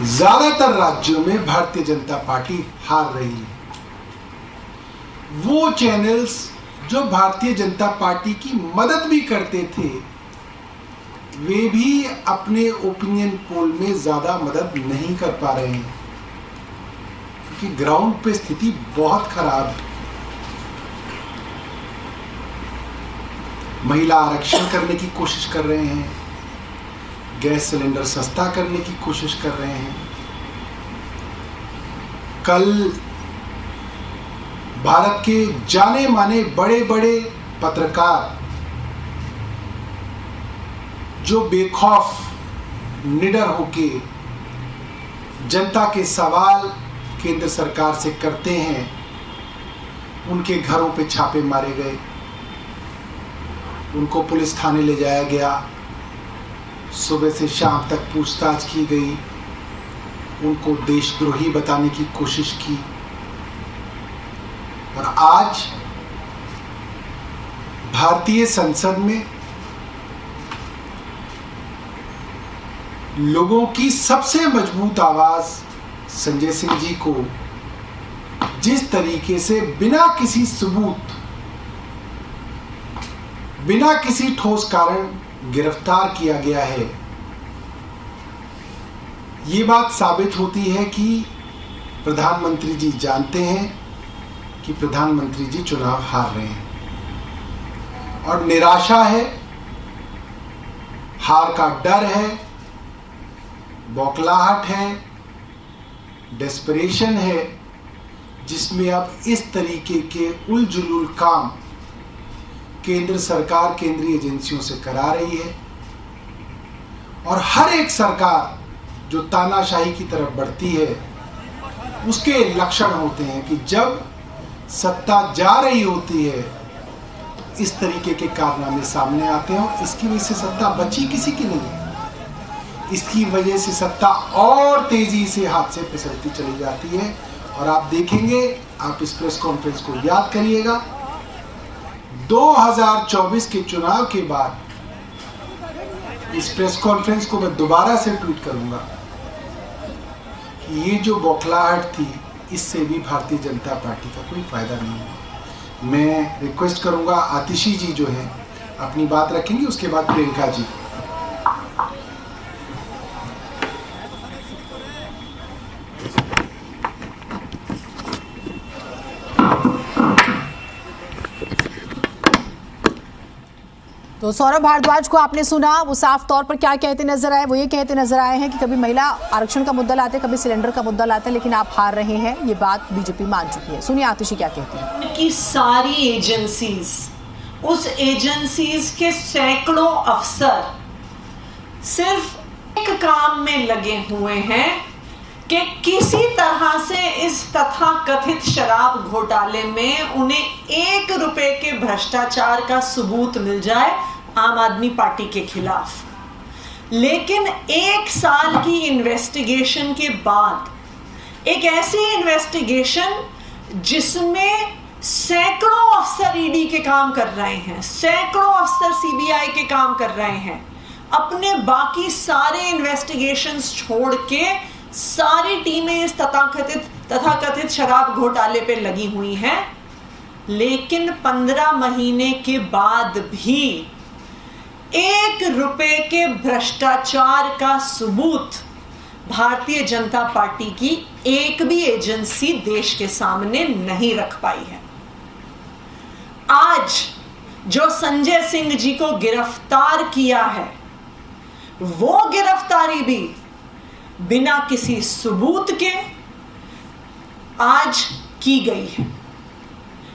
ज्यादातर राज्यों में भारतीय जनता पार्टी हार रही है। वो चैनल्स जो भारतीय जनता पार्टी की मदद भी करते थे, वे भी अपने ओपिनियन पोल में ज्यादा मदद नहीं कर पा रहे हैं, क्योंकि ग्राउंड पे स्थिति बहुत खराब है। महिला आरक्षण करने की कोशिश कर रहे हैं, गैस सिलेंडर सस्ता करने की कोशिश कर रहे हैं। कल भारत के जाने माने बड़े बड़े पत्रकार जो बेखौफ निडर होके जनता के सवाल केंद्र सरकार से करते हैं, उनके घरों पे छापे मारे गए, उनको पुलिस थाने ले जाया गया, सुबह से शाम तक पूछताछ की गई, उनको देशद्रोही बताने की कोशिश की। और आज भारतीय संसद में लोगों की सबसे मजबूत आवाज संजय सिंह जी को जिस तरीके से बिना किसी सबूत, बिना किसी ठोस कारण गिरफ्तार किया गया है, ये बात साबित होती है कि प्रधानमंत्री जी जानते हैं कि प्रधानमंत्री जी चुनाव हार रहे हैं और निराशा है, हार का डर है, बौखलाहट है, डेस्परेशन है, जिसमें अब इस तरीके के उलझुल काम केंद्र सरकार केंद्रीय एजेंसियों से करा रही है। और हर एक सरकार जो तानाशाही की तरफ बढ़ती है, उसके लक्षण होते हैं कि जब सत्ता जा रही होती है तो इस तरीके के कारनामे सामने आते हैं। और इसकी वजह से सत्ता बची किसी की नहीं है, इसकी वजह से सत्ता और तेजी से हाथ से फिसलती चली जाती है। और आप देखेंगे, आप इस प्रेस कॉन्फ्रेंस को याद करिएगा, 2024 के चुनाव के बाद इस प्रेस कॉन्फ्रेंस को मैं दोबारा से ट्वीट करूंगा कि ये जो बौखलाहट थी, इससे भी भारतीय जनता पार्टी का कोई फायदा नहीं है। मैं रिक्वेस्ट करूंगा, आतिशी जी जो है अपनी बात रखेंगे, उसके बाद प्रियंका जी। तो सौरभ भारद्वाज को आपने सुना, वो साफ तौर पर क्या कहते नजर आए। वो ये कहते नजर आए हैं कि कभी महिला आरक्षण का मुद्दा लाते, कभी सिलेंडर का मुद्दा लाते, लेकिन आप हार रहे हैं। ये बात बीजेपी मान चुकी है। सुनिए आतिशी क्या कहती हैं। कि सारी एजेंसीज, उस एजेंसीज के सैकड़ों अफसर सिर्फ एक काम में लगे हुए हैं कि किसी तरह से इस तथाकथित शराब घोटाले में उन्हें 1 रुपए के भ्रष्टाचार का सबूत मिल जाए आम आदमी पार्टी के खिलाफ। लेकिन 1 साल की इन्वेस्टिगेशन के बाद, एक ऐसी इन्वेस्टिगेशन जिसमें सैकड़ों अफसर ईडी के काम कर रहे हैं, सैकड़ों अफसर सीबीआई के काम कर रहे हैं, अपने बाकी सारे इन्वेस्टिगेशंस छोड़ के सारी टीमें इस तथाकथित शराब घोटाले पे लगी हुई हैं। लेकिन 15 महीने के बाद भी 1 रुपए के भ्रष्टाचार का सबूत भारतीय जनता पार्टी की एक भी एजेंसी देश के सामने नहीं रख पाई है। आज जो संजय सिंह जी को गिरफ्तार किया है, वो गिरफ्तारी भी बिना किसी सबूत के आज की गई है।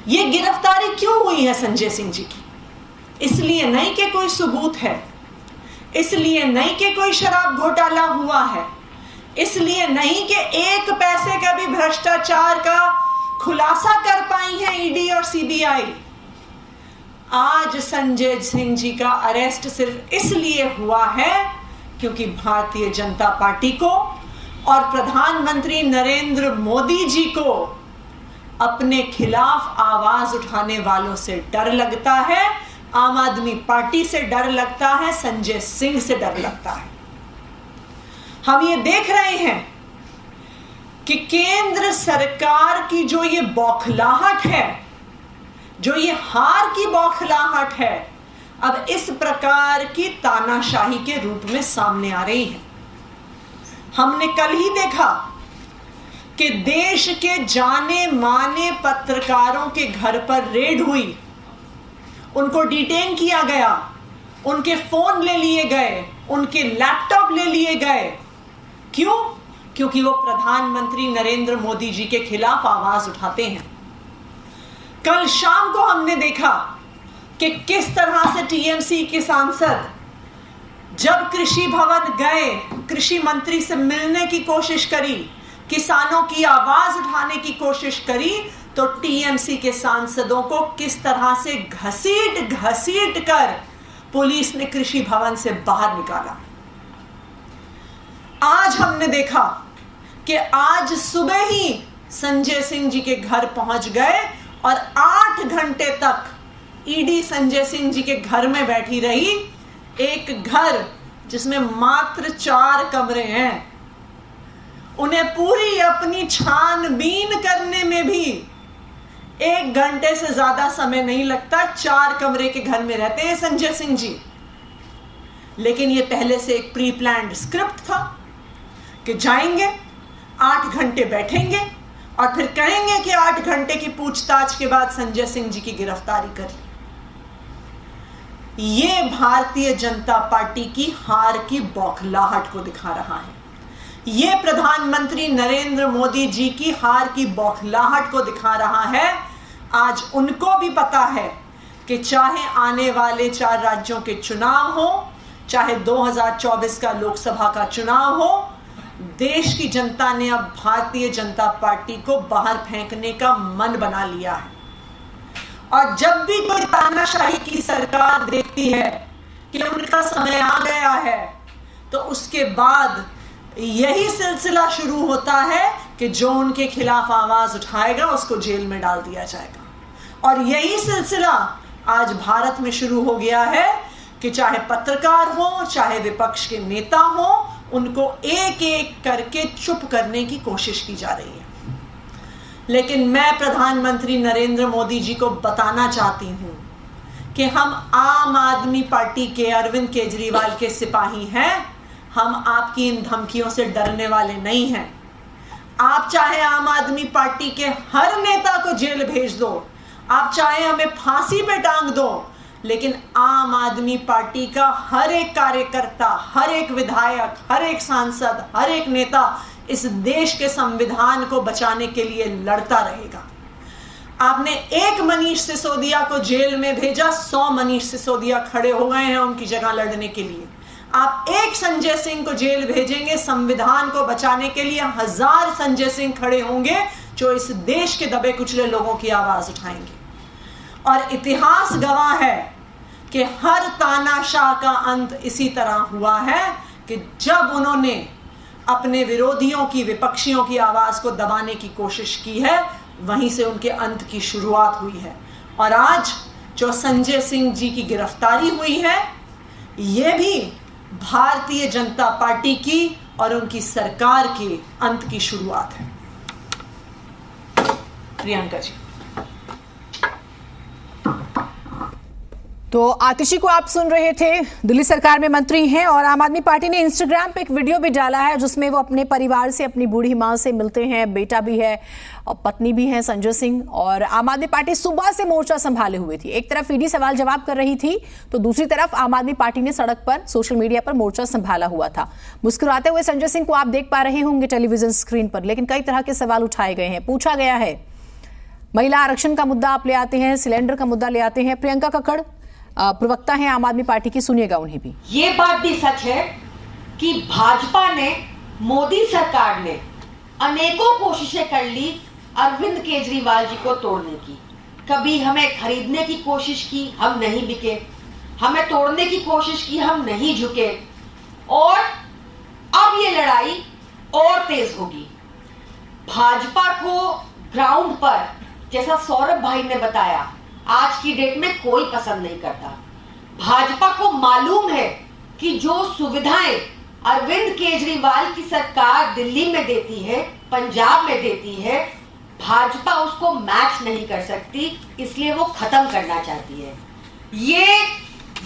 यह गिरफ्तारी क्यों हुई है संजय सिंह जी की? इसलिए नहीं कि कोई सबूत है, इसलिए नहीं कि कोई शराब घोटाला हुआ है, इसलिए नहीं कि 1 पैसे का भी भ्रष्टाचार का खुलासा कर पाई है ईडी और सीबीआई। आज संजय सिंह जी का अरेस्ट सिर्फ इसलिए हुआ है क्योंकि भारतीय जनता पार्टी को और प्रधानमंत्री नरेंद्र मोदी जी को अपने खिलाफ आवाज उठाने वालों से डर लगता है, आम आदमी पार्टी से डर लगता है, संजय सिंह से डर लगता है। हम ये देख रहे हैं कि केंद्र सरकार की जो ये बौखलाहट है, जो ये हार की बौखलाहट है, अब इस प्रकार की तानाशाही के रूप में सामने आ रही है। हमने कल ही देखा कि देश के जाने माने पत्रकारों के घर पर रेड हुई, उनको डिटेन किया गया, उनके फोन ले लिए गए, उनके लैपटॉप ले लिए गए। क्यों? क्योंकि वो प्रधानमंत्री नरेंद्र मोदी जी के खिलाफ आवाज उठाते हैं। कल शाम को हमने देखा कि किस तरह से टीएमसी के सांसद जब कृषि भवन गए, कृषि मंत्री से मिलने की कोशिश करी, किसानों की आवाज उठाने की कोशिश करी, तो टीएमसी के सांसदों को किस तरह से घसीट घसीट कर पुलिस ने कृषि भवन से बाहर निकाला। आज हमने देखा कि आज सुबह ही संजय सिंह जी के घर पहुंच गए और 8 घंटे तक ईडी संजय सिंह जी के घर में बैठी रही। एक घर जिसमें मात्र 4 कमरे हैं, उन्हें पूरी अपनी छानबीन करने में भी 1 घंटे से ज्यादा समय नहीं लगता। 4 कमरे के घर में रहते हैं संजय सिंह जी। लेकिन ये पहले से एक प्री प्लान्ड स्क्रिप्ट था कि जाएंगे, 8 घंटे बैठेंगे और फिर कहेंगे कि 8 घंटे की पूछताछ के बाद संजय सिंह जी की गिरफ्तारी करी। ये भारतीय जनता पार्टी की हार की बौखलाहट को दिखा रहा है। ये प्रधानमंत्री नरेंद्र मोदी जी की हार की बौखलाहट को दिखा रहा है। आज उनको भी पता है कि चाहे आने वाले 4 राज्यों के चुनाव हो, चाहे 2024 का लोकसभा का चुनाव हो, देश की जनता ने अब भारतीय जनता पार्टी को बाहर फेंकने का मन बना लिया है। और जब भी कोई तानाशाही की सरकार देखती है कि उनका समय आ गया है, तो उसके बाद यही सिलसिला शुरू होता है कि जो उनके खिलाफ आवाज उठाएगा उसको जेल में डाल दिया जाएगा। और यही सिलसिला आज भारत में शुरू हो गया है कि चाहे पत्रकार हो, चाहे विपक्ष के नेता हो, उनको एक एक करके चुप करने की कोशिश की जा रही है। लेकिन मैं प्रधानमंत्री नरेंद्र मोदी जी को बताना चाहती हूं कि हम आम आदमी पार्टी के अरविंद केजरीवाल के सिपाही हैं। हम आपकी इन धमकियों से डरने वाले नहीं हैं। आप चाहे आम आदमी पार्टी के हर नेता को जेल भेज दो, आप चाहे हमें फांसी पे टांग दो, लेकिन आम आदमी पार्टी का हर एक कार्यकर्ता, हर एक विधायक, हर एक सांसद, हर एक नेता इस देश के संविधान को बचाने के लिए लड़ता रहेगा। आपने एक मनीष सिसोदिया को जेल में भेजा, 100 मनीष सिसोदिया खड़े हो गए हैं उनकी जगह लड़ने के लिए। आप एक संजय सिंह को जेल भेजेंगे संविधान को बचाने के लिए, 1000 संजय सिंह खड़े होंगे जो इस देश के दबे कुचले लोगों की आवाज उठाएंगे। और इतिहास गवाह है कि हर तानाशाह का अंत इसी तरह हुआ है कि जब उन्होंने अपने विरोधियों की, विपक्षियों की आवाज को दबाने की कोशिश की है, वहीं से उनके अंत की शुरुआत हुई है। और आज जो संजय सिंह जी की गिरफ्तारी हुई है, यह भी भारतीय जनता पार्टी की और उनकी सरकार के अंत की शुरुआत है। प्रियंका जी। तो आतिशी को आप सुन रहे थे, दिल्ली सरकार में मंत्री हैं और आम आदमी पार्टी ने इंस्टाग्राम पे एक वीडियो भी डाला है जिसमें वो अपने परिवार से, अपनी बूढ़ी मां से मिलते हैं। बेटा भी है और पत्नी भी है संजय सिंह। और आम आदमी पार्टी सुबह से मोर्चा संभाले हुए थी। एक तरफ ईडी सवाल जवाब कर रही थी तो दूसरी तरफ आम आदमी पार्टी ने सड़क पर, सोशल मीडिया पर मोर्चा संभाला हुआ था। मुस्कुराते हुए संजय सिंह को आप देख पा रहे होंगे टेलीविजन स्क्रीन पर, लेकिन कई तरह के सवाल उठाए गए हैं। पूछा गया है, महिला आरक्षण का मुद्दा आप ले आते हैं, सिलेंडर का मुद्दा ले आते हैं। प्रियंका कक्कड़ प्रवक्ता हैं आम आदमी पार्टी की, सुनिएगा उन्हें भी। ये बात भी सच है कि भाजपा ने, मोदी सरकार ने अनेकों कोशिशें कर ली अरविंद केजरीवाल जी को तोड़ने की। कभी हमें खरीदने की कोशिश की, हम नहीं बिके, हमें तोड़ने की कोशिश की, हम नहीं झुके। और अब ये लड़ाई और तेज होगी। भाजपा को ग्राउंड पर, जैसा सौरभ भाई ने बताया, आज की डेट में कोई पसंद नहीं करता। भाजपा को मालूम है कि जो सुविधाएं अरविंद केजरीवाल की सरकार दिल्ली में देती है, पंजाब में देती है, भाजपा उसको मैच नहीं कर सकती, इसलिए वो खत्म करना चाहती है। ये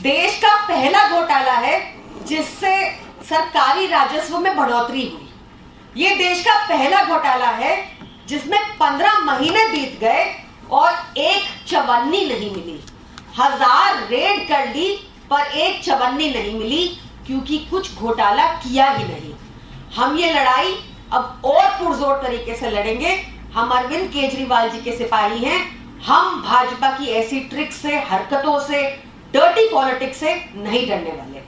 देश का पहला घोटाला है जिससे सरकारी राजस्व में बढ़ोतरी हुई। ये देश का पहला घोटाला है जिसमें 15 महीने बीत गए और एक चवन्नी नहीं मिली। 1000 रेड कर ली पर एक चवन्नी नहीं मिली, क्योंकि कुछ घोटाला किया ही नहीं। हम ये लड़ाई अब और पुरजोर तरीके से लड़ेंगे। हम अरविंद केजरीवाल जी के सिपाही हैं। हम भाजपा की ऐसी ट्रिक्स से, हरकतों से, डर्टी पॉलिटिक्स से नहीं डरने वाले।